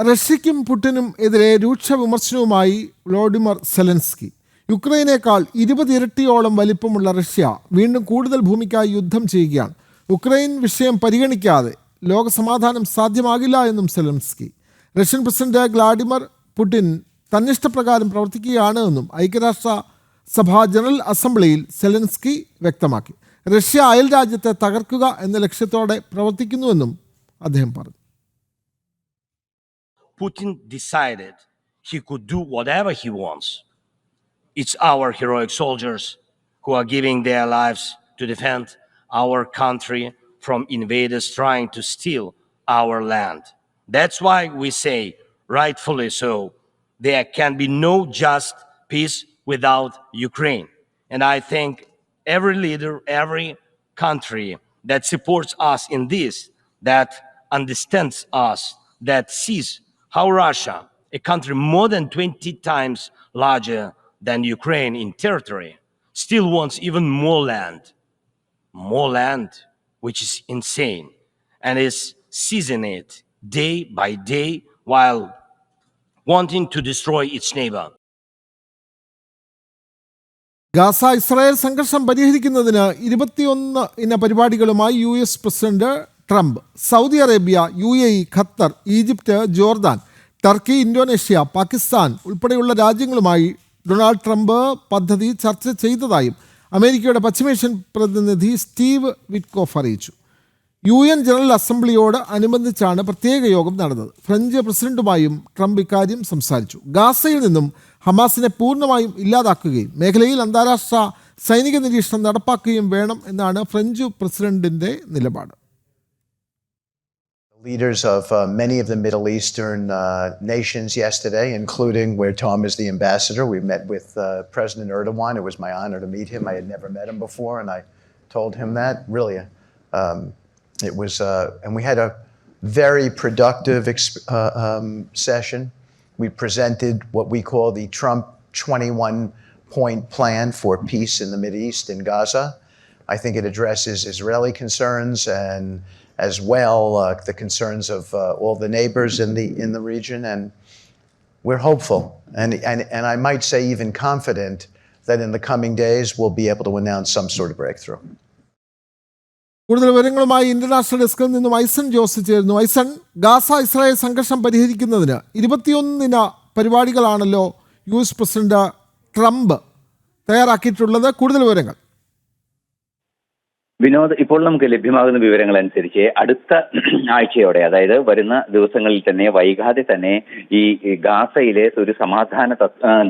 റഷ്യയ്ക്കും പുടിനും എതിരെ രൂക്ഷ വിമർശനവുമായി വ്ളാഡിമിർ സെലൻസ്കി. യുക്രൈനേക്കാൾ 20 ഇരട്ടിയോളം വലിപ്പമുള്ള റഷ്യ വീണ്ടും കൂടുതൽ ഭൂമിക്കായി യുദ്ധം ചെയ്യുകയാണ്. ഉക്രൈൻ വിഷയം പരിഗണിക്കാതെ ലോകസമാധാനം സാധ്യമാകില്ല എന്നും Zelensky. Russian president Vladimir Putin തന്നിഷ്ടപ്രകാരം പ്രവർത്തിക്കുകയാണ് എന്നും ഐക്യരാഷ്ട്ര സഭാ ജനറൽ അസംബ്ലിയിൽ സെലൻസ്കി വ്യക്തമാക്കി. റഷ്യ അയൽ രാജ്യത്തെ തകർക്കുക എന്ന ലക്ഷ്യത്തോടെ പ്രവർത്തിക്കുന്നുവെന്നും അദ്ദേഹം പറഞ്ഞു. Putin decided he could do whatever he wants. It's our heroic soldiers who are giving their lives to defend our country from invaders trying to steal our land. That's why we say, rightfully so, there can be no just peace without Ukraine. And I think every leader, every country that supports us in this, that understands us, that sees how Russia, a country more than 20 times larger than Ukraine in territory, still wants even more land, which is insane, and is seizing it day by day while wanting to destroy its neighbor. Gaza Israel സംഘർഷം പരിഹരിക്കുന്നതിന് 21 പരിപാടികളുമായി US president Trump. Saudi Arabia, UAE, Qatar, Egypt, Jordan, Turkey, Indonesia, Pakistan ഉൾപ്പെടെയുള്ള രാജ്യങ്ങളുമായി Donald Trump പദ്ധതി ചർച്ച ചെയ്തതായും അമേരിക്കയുടെ പശ്ചിമേഷ്യൻ പ്രതിനിധി സ്റ്റീവ് വിറ്റ്കോഫ് അറിയിച്ചു. UN ജനറൽ അസംബ്ലിയോട് അനുബന്ധിച്ചാണ് പ്രത്യേക യോഗം നടന്നത്. ഫ്രഞ്ച് പ്രസിഡന്റുമായും ട്രംപ് ഇക്കാര്യം സംസാരിച്ചു. ഗാസയിൽ നിന്നും ഹമാസിനെ പൂർണ്ണമായും ഇല്ലാതാക്കുകയും മേഖലയിൽ അന്താരാഷ്ട്ര സൈനിക നിരീക്ഷണം നടപ്പാക്കുകയും വേണം എന്നാണ് ഫ്രഞ്ച് പ്രസിഡന്റിന്റെ നിലപാട്. Leaders of many of the Middle Eastern nations yesterday, including where Tom is the ambassador. We met with President Erdogan. It was my honor to meet him. I had never met him before, and I told him that. Really, it was, and we had a very productive session. We presented what we call the Trump 21-point plan for peace in the Mideast in Gaza. I think it addresses Israeli concerns and as well the concerns of all the neighbors in the region, and we're hopeful and I might say even confident that in the coming days we'll be able to announce some sort of breakthrough. കൂടുതൽ വിവരങ്ങളുമായി international ഡെസ്കിൽ നിന്നും ഐസൺ ജോസ് ചേരുന്നു. Aison, Gaza Israel സംഘർഷം പരിഹരിക്കുന്നതിന് 21 പരിപാടികളാണല്ലോ US president Trump തയ്യാറാക്കിയിട്ടുള്ളത്. കൂടുതൽ വിവരങ്ങൾ. വിനോദ്, ഇപ്പോൾ നമുക്ക് ലഭ്യമാകുന്ന വിവരങ്ങൾ അനുസരിച്ച് അടുത്ത ആഴ്ചയോടെ, അതായത് വരുന്ന ദിവസങ്ങളിൽ തന്നെ, വൈകാതെ തന്നെ ഈ ഗാസയിലെ ഒരു സമാധാന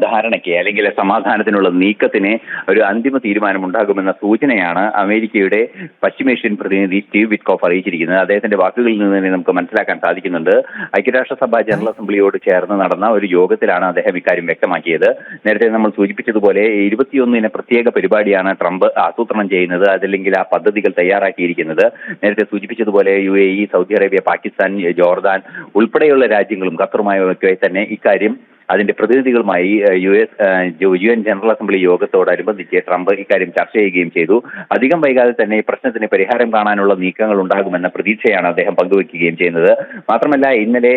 ധാരണയ്ക്ക് അല്ലെങ്കിൽ സമാധാനത്തിനുള്ള നീക്കത്തിന് ഒരു അന്തിമ തീരുമാനം ഉണ്ടാകുമെന്ന സൂചനയാണ് അമേരിക്കയുടെ പശ്ചിമേഷ്യൻ പ്രതിനിധി സ്റ്റീവ് വിറ്റ്കോഫ് അറിയിച്ചിരിക്കുന്നത്. അദ്ദേഹത്തിന്റെ വാക്കുകളിൽ നിന്ന് തന്നെ നമുക്ക് മനസ്സിലാക്കാൻ സാധിക്കുന്നുണ്ട്. ഐക്യരാഷ്ട്രസഭ ജനറൽ അസംബ്ലിയോട് ചേർന്ന് നടന്ന ഒരു യോഗത്തിലാണ് അദ്ദേഹം ഇക്കാര്യം വ്യക്തമാക്കിയത്. നേരത്തെ നമ്മൾ സൂചിപ്പിച്ചതുപോലെ 21 പ്രത്യേക പരിപാടിയാണ് ട്രംപ് ആസൂത്രണം ചെയ്യുന്നത്, അതല്ലെങ്കിൽ ആ പദ്ധതികൾ തയ്യാറാക്കിയിരിക്കുന്നത്. നേരത്തെ സൂചിപ്പിച്ചതുപോലെ UAE, Saudi Arabia, Pakistan, Jordan ഉൾപ്പെടെയുള്ള രാജ്യങ്ങളും ഖത്തറുമായൊക്കെ തന്നെ ഇക്കാര്യം അതിന്റെ പ്രതിനിധികളുമായി UN ജനറൽ അസംബ്ലി യോഗത്തോടനുബന്ധിച്ച് ട്രംപ് ഇക്കാര്യം ചർച്ച ചെയ്യുകയും ചെയ്തു. അധികം വൈകാതെ തന്നെ ഈ പ്രശ്നത്തിന് പരിഹാരം കാണാനുള്ള നീക്കങ്ങൾ ഉണ്ടാകുമെന്ന പ്രതീക്ഷയാണ് അദ്ദേഹം പങ്കുവെക്കുകയും ചെയ്യുന്നത്. മാത്രമല്ല, ഇന്നലെ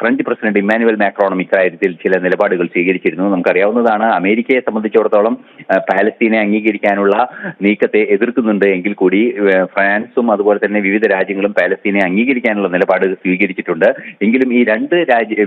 ഫ്രഞ്ച് പ്രസിഡന്റ് ഇമ്മാനുവൽ മാക്രോണും ഇക്കാര്യത്തിൽ ചില നിലപാടുകൾ സ്വീകരിച്ചിരുന്നു. നമുക്കറിയാവുന്നതാണ്, അമേരിക്കയെ സംബന്ധിച്ചിടത്തോളം പാലസ്തീനെ അംഗീകരിക്കാനുള്ള നീക്കത്തെ എതിർക്കുന്നുണ്ട് എങ്കിൽ കൂടി ഫ്രാൻസും അതുപോലെ തന്നെ വിവിധ രാജ്യങ്ങളും പാലസ്തീനെ അംഗീകരിക്കാനുള്ള നിലപാട് സ്വീകരിച്ചിട്ടുണ്ട്. എങ്കിലും ഈ രണ്ട്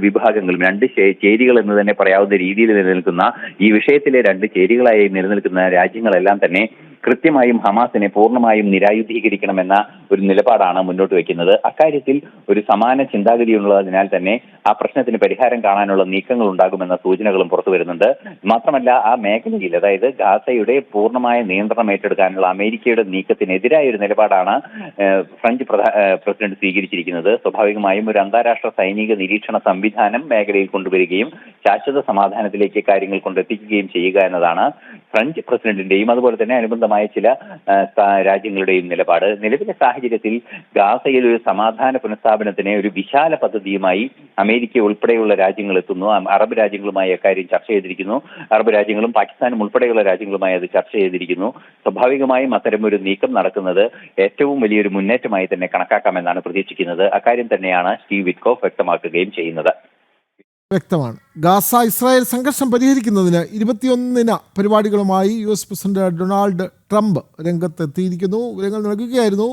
വിഭാഗങ്ങളും, രണ്ട് ചേരികൾ എന്ന് തന്നെ പറയാവുന്ന രീതിയിൽ നിലനിൽക്കുന്ന ഈ വിഷയത്തിലെ രണ്ട് ചേരികളായി നിലനിൽക്കുന്ന രാജ്യങ്ങളെല്ലാം തന്നെ കൃത്യമായും ഹമാസിനെ പൂർണ്ണമായും നിരായുധീകരിക്കണമെന്ന ഒരു നിലപാടാണ് മുന്നോട്ട് വയ്ക്കുന്നത്. അക്കാര്യത്തിൽ ഒരു സമാന ചിന്താഗതിയുള്ളതിനാൽ തന്നെ ആ പ്രശ്നത്തിന് പരിഹാരം കാണാനുള്ള നീക്കങ്ങൾ ഉണ്ടാകുമെന്ന സൂചനകളും പുറത്തു വരുന്നുണ്ട്. മാത്രമല്ല, ആ മേഖലയിൽ, അതായത് ഗാസയുടെ പൂർണ്ണമായ നിയന്ത്രണം ഏറ്റെടുക്കാനുള്ള അമേരിക്കയുടെ നീക്കത്തിനെതിരായ ഒരു നിലപാടാണ് ഫ്രഞ്ച് പ്രസിഡന്റ് സ്വീകരിച്ചിരിക്കുന്നത്. സ്വാഭാവികമായും ഒരു അന്താരാഷ്ട്ര സൈനിക നിരീക്ഷണ സംവിധാനം മേഖലയിൽ കൊണ്ടുവരികയും ശാശ്വത സമാധാനത്തിലേക്ക് കാര്യങ്ങൾ കൊണ്ടെത്തിക്കുകയും ചെയ്യുക എന്നതാണ് ഫ്രഞ്ച് പ്രസിഡന്റിന്റെയും അതുപോലെ തന്നെ അനുബന്ധമായ ചില രാജ്യങ്ങളുടെയും നിലപാട്. നിലവിലെ സാഹചര്യത്തിൽ ഗാസയിൽ ഒരു സമാധാന പുനഃസ്ഥാപനത്തിന് ഒരു വിശാല പദ്ധതിയുമായി അമേരിക്ക ഉൾപ്പെടെയുള്ള രാജ്യങ്ങൾ എത്തുന്നു. അറബ് രാജ്യങ്ങളുമായി അക്കാര്യം ചർച്ച ചെയ്തിരിക്കുന്നു. അറബ് രാജ്യങ്ങളും പാകിസ്ഥാനും ഉൾപ്പെടെയുള്ള രാജ്യങ്ങളുമായി അത് ചർച്ച ചെയ്തിരിക്കുന്നു. സ്വാഭാവികമായും അത്തരം ഒരു നീക്കം നടക്കുന്നത് ഏറ്റവും വലിയൊരു മുന്നേറ്റമായി തന്നെ കണക്കാക്കാമെന്നാണ് പ്രതീക്ഷിക്കുന്നത്. അക്കാര്യം തന്നെയാണ് സ്റ്റീവ് വിറ്റ്കോഫ് വ്യക്തമാക്കുകയും ചെയ്യുന്നത്. വ്യക്തമാണ്. ഗാസ ഇസ്രായേൽ സംഘർഷം പരിഹരിക്കുന്നതിന് 21 പരിപാടികളുമായി US പ്രസിഡന്റ് ഡൊണാൾഡ് ട്രംപ് രംഗത്തെത്തിയിരിക്കുന്നു. വിവരങ്ങൾ നൽകുകയായിരുന്നു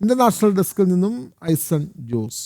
ഇന്റർനാഷണൽ ഡെസ്കിൽ നിന്നും ഐസൺ ജോസ്.